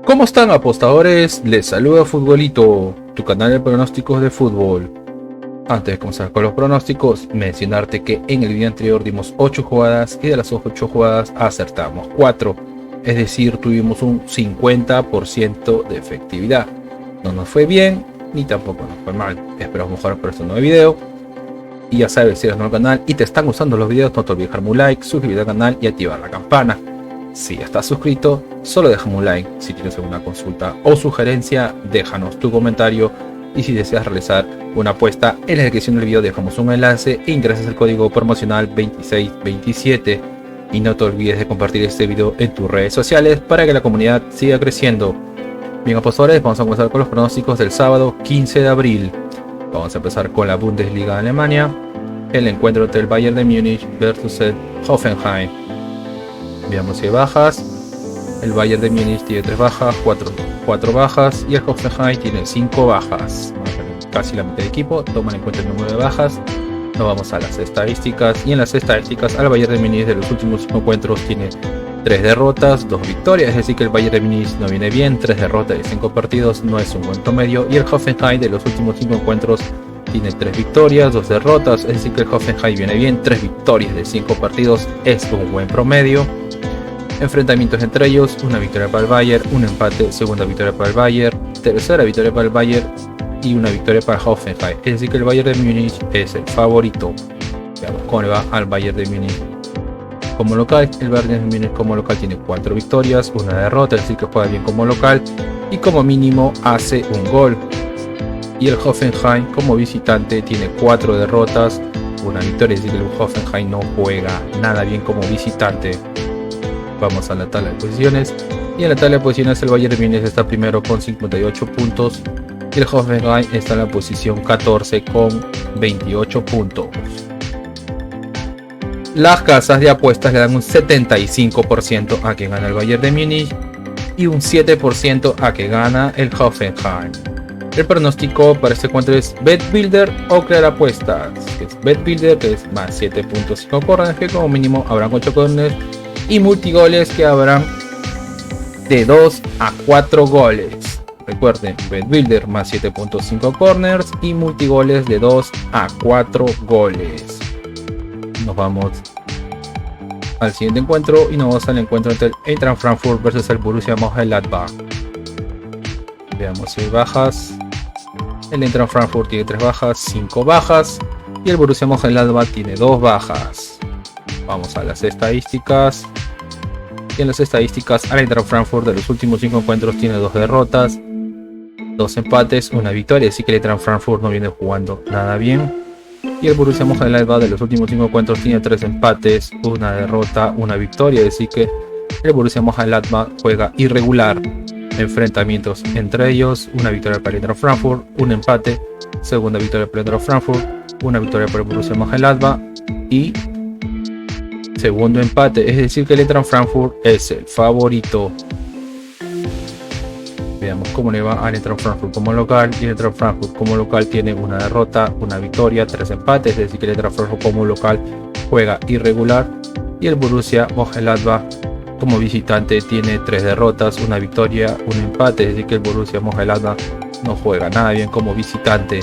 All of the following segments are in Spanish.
¿Cómo están, apostadores? Les saluda Futbolito, tu canal de pronósticos de fútbol. Antes de comenzar con los pronósticos, mencionarte que en el video anterior dimos 8 jugadas y de las 8 jugadas acertamos 4. Es decir, tuvimos un 50% de efectividad. No nos fue bien, ni tampoco nos fue mal. Esperamos mejorar por este nuevo video. Y ya sabes, si eres nuevo al canal y te están gustando los videos, no te olvides dejarme un like, suscribirte al canal y activar la campana. Si ya estás suscrito, solo déjame un like. Si tienes alguna consulta o sugerencia, déjanos tu comentario. Y si deseas realizar una apuesta, en la descripción del video dejamos un enlace e ingresas el código promocional 2627. Y no te olvides de compartir este video en tus redes sociales para que la comunidad siga creciendo. Bien, apostadores, vamos a comenzar con los pronósticos del sábado 15 de abril. Vamos a empezar con la Bundesliga de Alemania. El encuentro entre el Bayern de Múnich versus el Hoffenheim. Veamos si hay bajas. El Bayern de Múnich tiene 3 bajas, 4 bajas y el Hoffenheim tiene 5 bajas. Casi la mitad de equipo. Toman en cuenta el número de bajas. Nos vamos a las estadísticas. Y en las estadísticas, al Bayern de Múnich de los últimos 5 encuentros tiene 3 derrotas, 2 victorias. Es decir, que el Bayern de Múnich no viene bien. 3 derrotas de 5 partidos no es un buen promedio. Y el Hoffenheim de los últimos 5 encuentros tiene 3 victorias, 2 derrotas. Es decir, que el Hoffenheim viene bien. 3 victorias de 5 partidos es un buen promedio. Enfrentamientos entre ellos: una victoria para el Bayern, un empate, segunda victoria para el Bayern, tercera victoria para el Bayern y una victoria para Hoffenheim. Es decir, que el Bayern de Múnich es el favorito. Veamos cómo le va al Bayern de Múnich como local. El Bayern de Múnich como local tiene 4 victorias, una derrota, es decir, que juega bien como local y como mínimo hace un gol. Y el Hoffenheim como visitante tiene 4 derrotas, una victoria, es decir, que el Hoffenheim no juega nada bien como visitante. Vamos a la tabla de posiciones. Y en la tabla de posiciones el Bayern de Múnich está primero con 58 puntos. Y el Hoffenheim está en la posición 14 con 28 puntos. Las casas de apuestas le dan un 75% a que gana el Bayern de Múnich y un 7% a que gana el Hoffenheim. El pronóstico para este encuentro es BetBuilder o crear apuestas. Es BetBuilder, que es más 7.5 corners, que como mínimo habrán 8 corners. Y multigoles, que habrán de 2 a 4 goles. Recuerden, BetBuilder más 7.5 corners y multigoles de 2 a 4 goles. Nos vamos al siguiente encuentro y nos vamos al encuentro entre el Eintracht Frankfurt versus el Borussia Mönchengladbach. Veamos si hay bajas. El Eintracht Frankfurt tiene 3 bajas, 5 bajas y el Borussia Mönchengladbach tiene 2 bajas. Vamos a las estadísticas. Y en las estadísticas, el Eintracht Frankfurt de los últimos 5 encuentros tiene 2 derrotas, 2 empates, 1 victoria. Así que el Eintracht Frankfurt no viene jugando nada bien. Y el Borussia Mönchengladbach de los últimos 5 encuentros tiene 3 empates, 1 derrota, 1 victoria. Así que el Borussia Mönchengladbach juega irregular. Enfrentamientos entre ellos: una victoria para el Eintracht Frankfurt, un empate, segunda victoria para el Eintracht Frankfurt, una victoria para el Borussia Mönchengladbach y segundo empate. Es decir, que el Eintracht Frankfurt es el favorito. Veamos cómo le va al Eintracht Frankfurt como local. Y el Eintracht Frankfurt como local tiene una derrota, una victoria, 3 empates. Es decir, que el Eintracht Frankfurt como local juega irregular. Y el Borussia Mönchengladbach como visitante tiene 3 derrotas, una victoria, un empate. Es decir, que el Borussia Mönchengladbach no juega nada bien como visitante.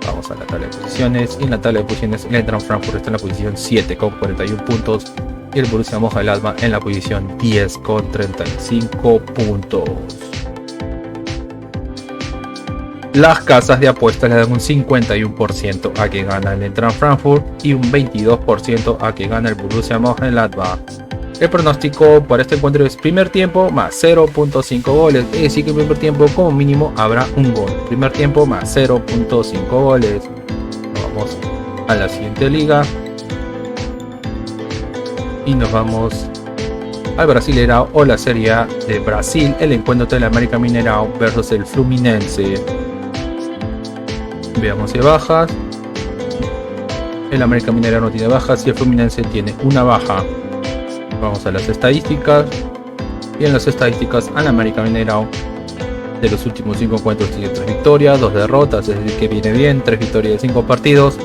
Vamos a la tabla de posiciones. Y en la tabla de posiciones, el Eintracht Frankfurt está en la posición 7 con 41 puntos. Y el Borussia Mönchengladbach en la posición 10 con 35 puntos. Las casas de apuestas le dan un 51% a que gana el Eintracht Frankfurt y un 22% a que gana el Borussia Mönchengladbach. El pronóstico para este encuentro es primer tiempo más 0.5 goles. Es decir, que en primer tiempo como mínimo habrá un gol. Primer tiempo más 0.5 goles. Vamos a la siguiente liga. Y nos vamos al Brasileirão o la Serie A de Brasil. El encuentro entre el América Mineirão versus el Fluminense. Veamos si hay bajas. El América Mineirão no tiene bajas y el Fluminense tiene una baja. Vamos a las estadísticas. Y en las estadísticas, al América Mineirão de los últimos 5 encuentros tiene 3 victorias, 2 derrotas. Es decir, que viene bien. 3 victorias de 5 partidos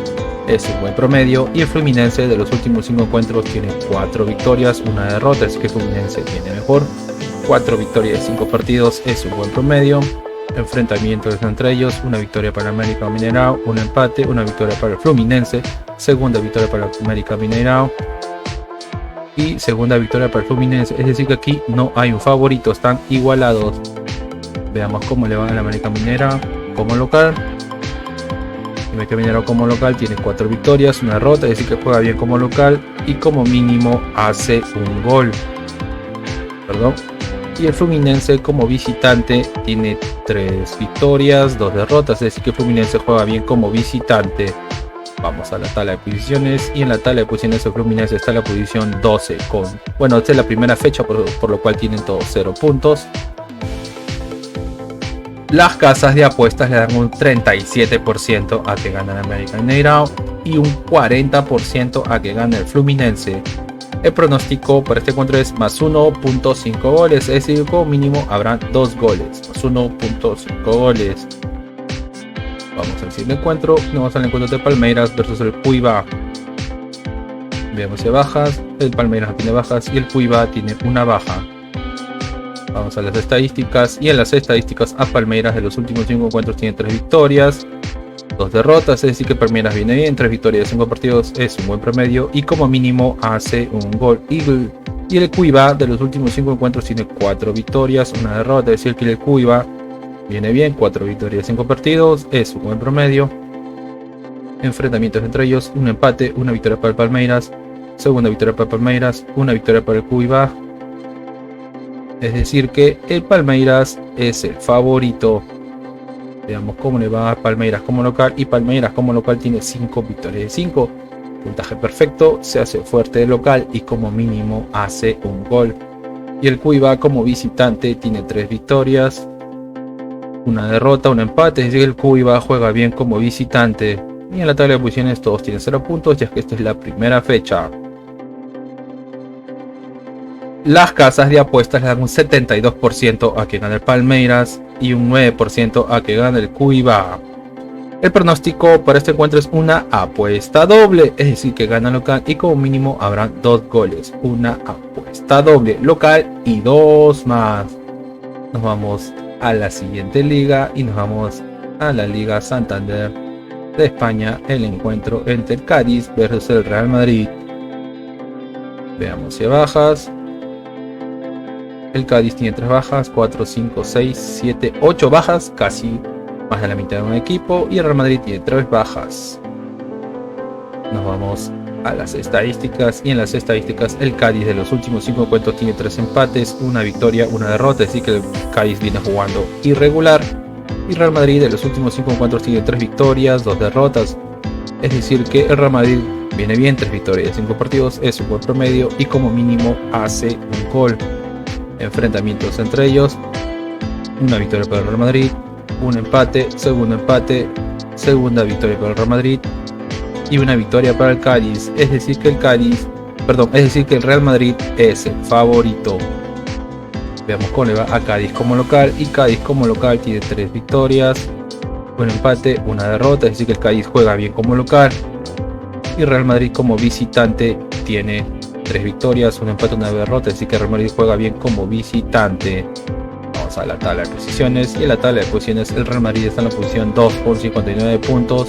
es un buen promedio. Y el Fluminense de los últimos 5 encuentros tiene 4 victorias, 1 derrota. Es que el Fluminense viene mejor. 4 victorias de 5 partidos es un buen promedio. Enfrentamientos entre ellos: una victoria para el América Mineirao, un empate, una victoria para el Fluminense, segunda victoria para el América Mineirao y segunda victoria para el Fluminense. Es decir que aquí no hay un favorito, están igualados. Veamos cómo le va al América Mineirao como local. El América Mineirao como local tiene 4 victorias, una derrota, es decir que juega bien como local y como mínimo hace un gol. Y el Fluminense como visitante tiene 3 victorias, 2 derrotas, es decir que el Fluminense juega bien como visitante. Vamos a la tabla de posiciones, y en la tabla de posiciones el Fluminense está en la posición 12 bueno, esta es la primera fecha, por lo cual tienen todos 0 puntos. Las casas de apuestas le dan un 37% a que gane el América Mineirao y un 40% a que gane el Fluminense. El pronóstico para este encuentro es más 1.5 goles, es decir, como mínimo habrán 2 goles, más 1.5 goles. Vamos al siguiente encuentro, nos vamos al encuentro de Palmeiras versus el Cuiabá. Veamos si bajas, el Palmeiras no tiene bajas y el Cuiabá tiene una baja. Vamos a las estadísticas, y en las estadísticas a Palmeiras de los últimos 5 encuentros tiene 3 victorias, 2 derrotas, es decir que Palmeiras viene bien, 3 victorias de 5 partidos es un buen promedio y como mínimo hace un gol. Y el Cuiabá de los últimos 5 encuentros tiene 4 victorias, una derrota, es decir que el Cuiabá viene bien, 4 victorias de 5 partidos es un buen promedio. Enfrentamientos entre ellos: un empate, una victoria para el Palmeiras, segunda victoria para Palmeiras, una victoria para el Cuiabá. Es decir que el Palmeiras es el favorito. Veamos cómo le va a Palmeiras como local, y Palmeiras como local tiene 5 victorias de 5, puntaje perfecto, se hace fuerte de local y como mínimo hace un gol. Y el Cuiabá como visitante tiene 3 victorias, una derrota, un empate, es decir que el Cuiabá juega bien como visitante. Y en la tabla de posiciones todos tienen 0 puntos, ya que esta es la primera fecha. Las casas de apuestas le dan un 72% a que gane el Palmeiras y un 9% a que gane el Cuiabá. El pronóstico para este encuentro es una apuesta doble, es decir que gana local y como mínimo habrán 2 goles. Una apuesta doble local y 2 más. Nos vamos a la siguiente liga y nos vamos a la Liga Santander de España, el encuentro entre el Cádiz versus el Real Madrid. Veamos si bajas. El Cádiz tiene 3 bajas, 4, 5, 6, 7, 8 bajas, casi más de la mitad de un equipo, y el Real Madrid tiene 3 bajas. Nos vamos a las estadísticas, y en las estadísticas el Cádiz de los últimos 5 encuentros tiene 3 empates, una victoria, una derrota, es decir que el Cádiz viene jugando irregular. Y Real Madrid de los últimos 5 encuentros tiene 3 victorias, 2 derrotas, es decir que el Real Madrid viene bien, 3 victorias de 5 partidos es un buen promedio y como mínimo hace un gol. Enfrentamientos entre ellos: una victoria para el Real Madrid, un empate, segunda victoria para el Real Madrid y una victoria para el Cádiz, es decir que el Real Madrid es el favorito. Veamos cómo le va a Cádiz como local, y Cádiz como local tiene 3 victorias, un empate, una derrota, es decir que el Cádiz juega bien como local, y Real Madrid como visitante tiene 3 victorias, un empate, una derrota, es decir que el Real Madrid juega bien como visitante. Vamos a la tabla de posiciones, y en la tabla de posiciones el Real Madrid está en la posición 2 con 59 puntos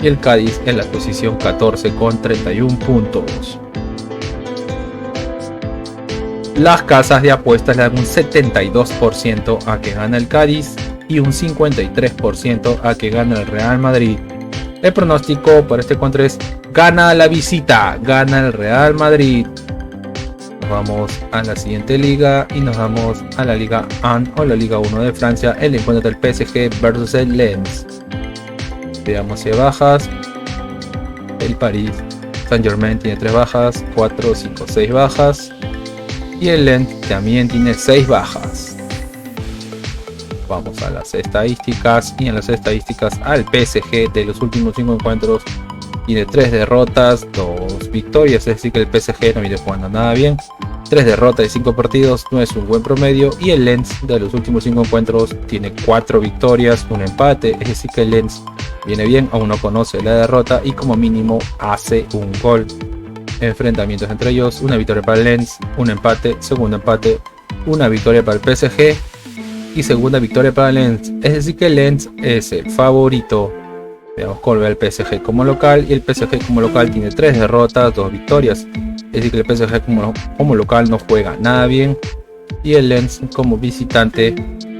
y el Cádiz en la posición 14 con 31 puntos. Las casas de apuestas le dan un 72% a que gana el Cádiz y un 53% a que gana el Real Madrid. El pronóstico para este encuentro es: gana la visita, gana el Real Madrid. Nos vamos a la siguiente liga y nos vamos a la Liga 1 o la Liga 1 de Francia, el encuentro del PSG versus el Lens. Veamos si hay bajas. El Paris Saint-Germain tiene 3 bajas, 4, 5, 6 bajas. Y el Lens también tiene 6 bajas. Vamos a las estadísticas, y en las estadísticas al PSG de los últimos 5 encuentros tiene 3 derrotas, 2 victorias, es decir que el PSG no viene jugando nada bien. 3 derrotas de 5 partidos no es un buen promedio, y el Lens de los últimos 5 encuentros tiene 4 victorias, un empate, es decir que el Lens viene bien, aún no conoce la derrota y como mínimo hace un gol. Enfrentamientos entre ellos: una victoria para el Lens, un empate, segundo empate, una victoria para el PSG y segunda victoria para el Lens. Es decir que el Lens es el favorito. Veamos cómo ve el PSG como local, y el PSG como local tiene 3 derrotas, 2 victorias. Es decir que el PSG como local no juega nada bien, y el Lens como visitante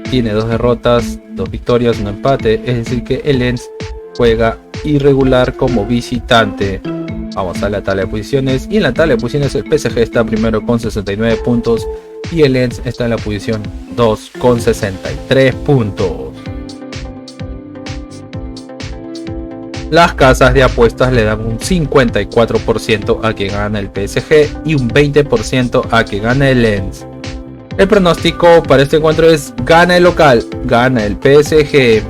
tiene 2 derrotas, 2 victorias, un empate. Es decir que el Lens juega irregular como visitante. Vamos a la tabla de posiciones, y en la tabla de posiciones el PSG está primero con 69 puntos y el Lens está en la posición 2 con 63 puntos. Las casas de apuestas le dan un 54% a que gana el PSG y un 20% a que gana el Lens. El pronóstico para este encuentro es: gana el local, gana el PSG.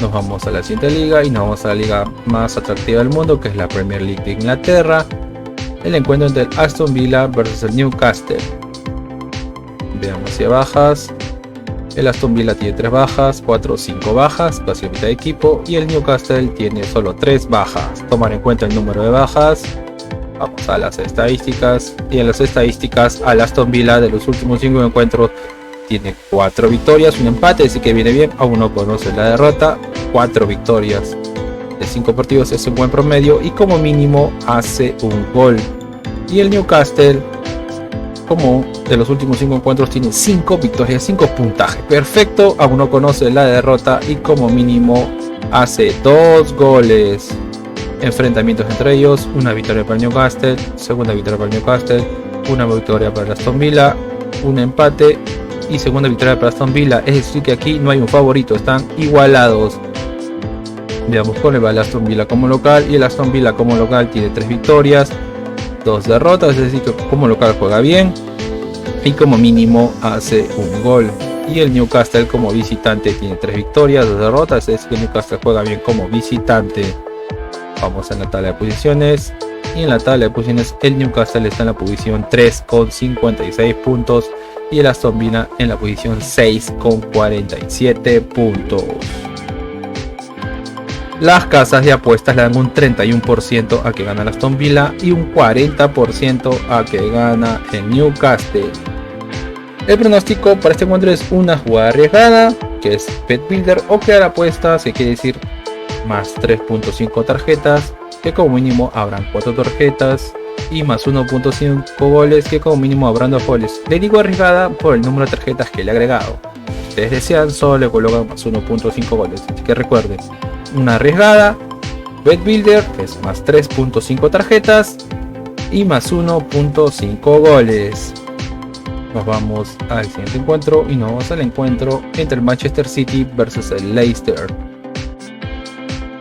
Nos vamos a la siguiente liga y nos vamos a la liga más atractiva del mundo, que es la Premier League de Inglaterra. El encuentro entre el Aston Villa versus el Newcastle. Veamos si hay bajas. El Aston Villa tiene 3 bajas, 4 o 5 bajas, casi mitad de equipo, y el Newcastle tiene solo 3 bajas. Tomar en cuenta el número de bajas. Vamos a las estadísticas, y en las estadísticas al Aston Villa de los últimos 5 encuentros tiene 4 victorias, un empate, así que viene bien. Aún no conoce la derrota. 4 victorias de 5 partidos es un buen promedio, y como mínimo hace un gol. Y el Newcastle, como de los últimos 5 encuentros, tiene 5 victorias, 5 puntajes. Perfecto, aún no conoce la derrota y como mínimo hace 2 goles. Enfrentamientos entre ellos: una victoria para el Newcastle, segunda victoria para el Newcastle, una victoria para el Aston Villa, un empate y segunda victoria para Aston Villa. Es decir que aquí no hay un favorito, están igualados. Veamos cómo va el Aston Villa como local, y el Aston Villa como local tiene 3 victorias, 2 derrotas, es decir que como local juega bien y como mínimo hace un gol. Y el Newcastle como visitante tiene 3 victorias, 2 derrotas, es decir que el Newcastle juega bien como visitante. Vamos a la tabla de posiciones, y en la tabla de posiciones el Newcastle está en la posición 3 con 56 puntos y el Aston Villa en la posición 6 con 47 puntos. Las casas de apuestas le dan un 31% a que gana el Aston Villa y un 40% a que gana el Newcastle. El pronóstico para este encuentro es una jugada arriesgada, que es Bet Builder, o crear apuestas, que quiere decir más 3.5 tarjetas, que como mínimo habrán 4 tarjetas, y más 1.5 goles, que como mínimo habrán 2 goles. Le digo arriesgada por el número de tarjetas que le he agregado. Si ustedes desean, solo le colocan más 1.5 goles, así que recuerden: una arriesgada, Bet Builder, que es más 3.5 tarjetas y más 1.5 goles. Nos vamos al siguiente encuentro, y nos vamos al encuentro entre el Manchester City versus el Leicester.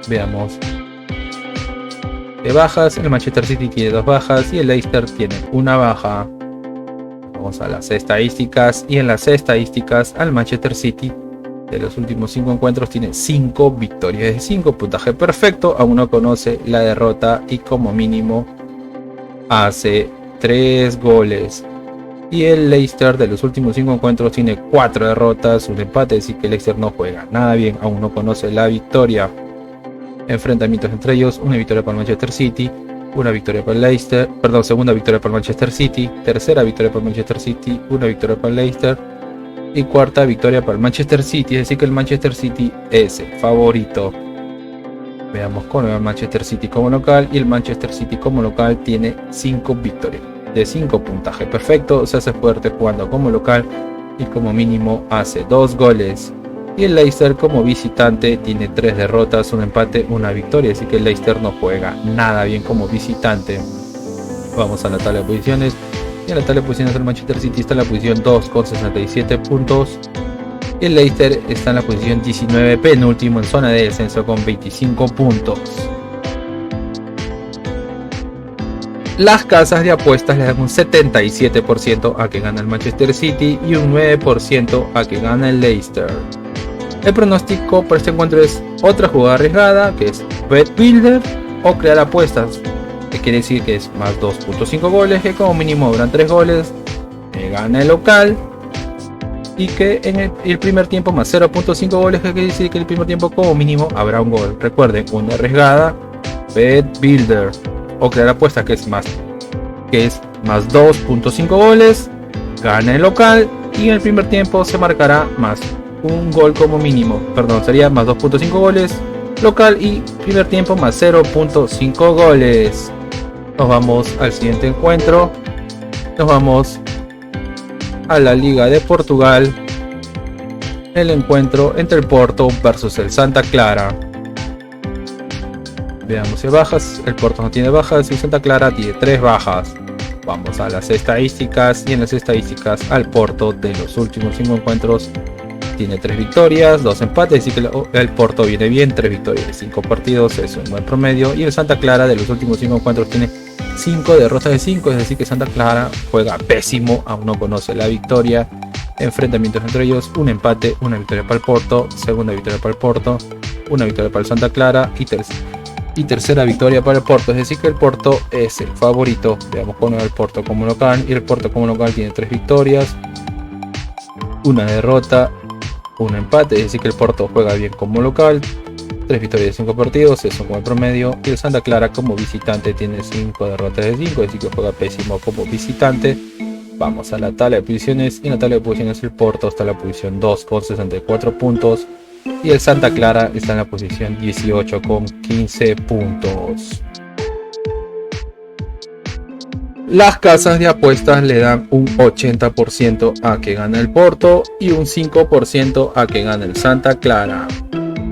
Veamos de bajas. El Manchester City tiene 2 bajas y el Leicester tiene una baja. Vamos a las estadísticas, y en las estadísticas al Manchester City de los últimos 5 encuentros tiene 5 victorias de 5, puntaje perfecto, aún no conoce la derrota y como mínimo hace 3 goles. Y el Leicester de los últimos 5 encuentros tiene 4 derrotas, un empate, es decir que el Leicester no juega nada bien, aún no conoce la victoria. Enfrentamientos entre ellos: una victoria para el Manchester City, una victoria para el Leicester, perdón, segunda victoria para el Manchester City, tercera victoria para el Manchester City, una victoria para el Leicester y cuarta victoria para el Manchester City, es decir que el Manchester City es el favorito. Veamos cómo va el Manchester City como local, y el Manchester City como local tiene 5 victorias de 5 puntaje perfecto, se hace fuerte jugando como local y como mínimo hace 2 goles. Y el Leicester como visitante tiene 3 derrotas, un empate, una victoria, así que el Leicester no juega nada bien como visitante. Vamos a la tabla de posiciones, y en la tabla de posiciones el Manchester City está en la posición 2 con 67 puntos y el Leicester está en la posición 19, penúltimo en zona de descenso, con 25 puntos. Las casas de apuestas le dan un 77% a que gana el Manchester City y un 9% a que gana el Leicester. El pronóstico para este encuentro es otra jugada arriesgada, que es Bet Builder o crear apuestas, que quiere decir que es más 2.5 goles, que como mínimo habrán 3 goles, que gana el local, y que en el primer tiempo más 0.5 goles, que quiere decir que en el primer tiempo como mínimo habrá un gol. Recuerden, una arriesgada, Bet Builder, o crear apuestas, que es más 2.5 goles, gana el local y en el primer tiempo se marcará más un gol como mínimo, perdón, sería más 2.5 goles local y primer tiempo más 0.5 goles. Nos vamos al siguiente encuentro, nos vamos a la Liga de Portugal, el encuentro entre el Porto versus el Santa Clara. Veamos si bajas, el Porto no tiene bajas y el Santa Clara tiene 3 bajas. Vamos a las estadísticas y en las estadísticas al Porto de los últimos 5 encuentros tiene 3 victorias, 2 empates, así que el Porto viene bien, 3 victorias de 5 partidos, es un buen promedio. Y el Santa Clara de los últimos 5 encuentros tiene 5 derrotas de 5, es decir que Santa Clara juega pésimo, aún no conoce la victoria. Enfrentamientos entre ellos, un empate, una victoria para el Porto, segunda victoria para el Porto, una victoria para el Santa Clara y tercera victoria para el Porto, es decir que el Porto es el favorito. Veamos con el Porto como local, y el Porto como local tiene 3 victorias, una derrota, un empate, es decir que el Porto juega bien como local, 3 victorias de 5 partidos, eso como el promedio, y el Santa Clara como visitante tiene 5 derrotas de 5, es decir que juega pésimo como visitante. Vamos a la tabla de posiciones, y en la tabla de posiciones el Porto está en la posición 2 con 64 puntos, y el Santa Clara está en la posición 18 con 15 puntos. Las casas de apuestas le dan un 80% a que gane el Porto y un 5% a que gane el Santa Clara.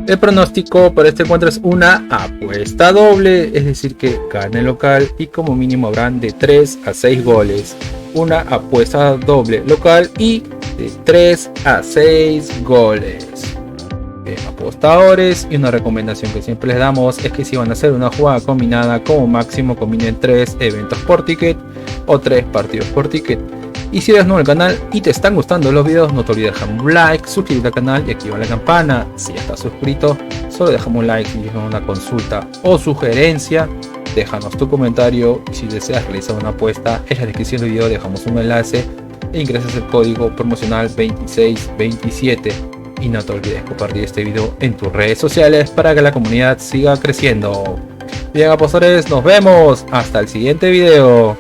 El pronóstico para este encuentro es una apuesta doble, es decir que gane el local y como mínimo habrán de 3 a 6 goles. Una apuesta doble local y de 3 a 6 goles. Apostadores, y una recomendación que siempre les damos es que si van a hacer una jugada combinada, como máximo combinen 3 eventos por ticket o 3 partidos por ticket. Y si eres nuevo al canal y te están gustando los videos, no te olvides dejar un like, suscribirte al canal y activar la campana. Si ya estás suscrito, solo dejamos un like y déjanos una consulta o sugerencia. Déjanos tu comentario y si deseas realizar una apuesta, en la descripción del video dejamos un enlace e ingresas el código promocional 2627. Y no te olvides compartir este video en tus redes sociales para que la comunidad siga creciendo. Bien, apostadores, nos vemos hasta el siguiente video.